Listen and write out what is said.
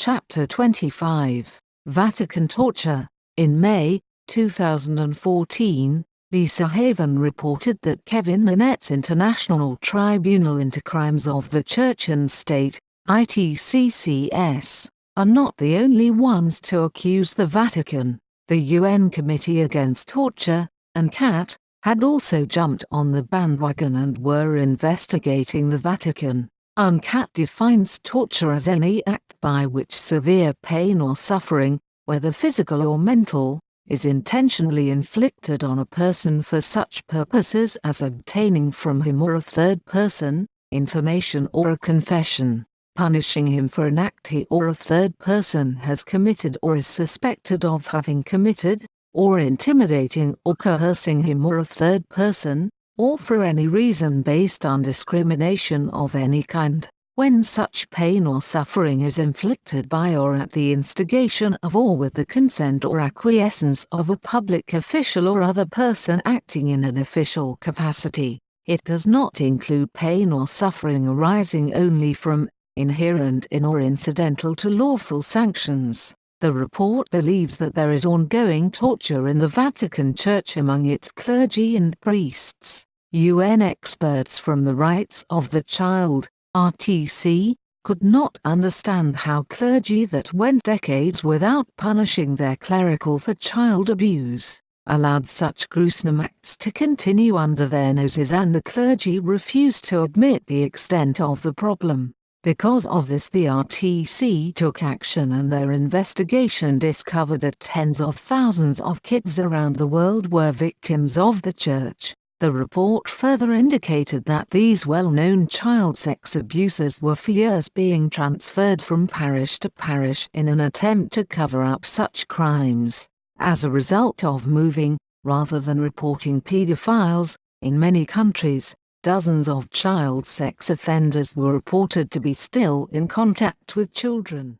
Chapter 25, Vatican Torture. In May 2014, Lisa Haven reported that Kevin Nanette's International Tribunal into Crimes of the Church and State, ITCCS, are not the only ones to accuse the Vatican. The UN Committee Against Torture, and CAT, had also jumped on the bandwagon and were investigating the Vatican. UNCAT defines torture as any act by which severe pain or suffering, whether physical or mental, is intentionally inflicted on a person for such purposes as obtaining from him or a third person information or a confession, punishing him for an act he or a third person has committed or is suspected of having committed, or intimidating or coercing him or a third person, or for any reason based on discrimination of any kind, when such pain or suffering is inflicted by or at the instigation of or with the consent or acquiescence of a public official or other person acting in an official capacity. It does not include pain or suffering arising only from, inherent in or incidental to lawful sanctions. The report believes that there is ongoing torture in the Vatican Church among its clergy and priests. UN experts from the Rights of the Child, RTC, could not understand how clergy that went decades without punishing their clerical for child abuse, allowed such gruesome acts to continue under their noses, and the clergy refused to admit the extent of the problem. Because of this, the RTC took action, and their investigation discovered that tens of thousands of kids around the world were victims of the Church. The report further indicated that these well-known child sex abusers were for years being transferred from parish to parish in an attempt to cover up such crimes. As a result of moving, rather than reporting pedophiles, in many countries, dozens of child sex offenders were reported to be still in contact with children.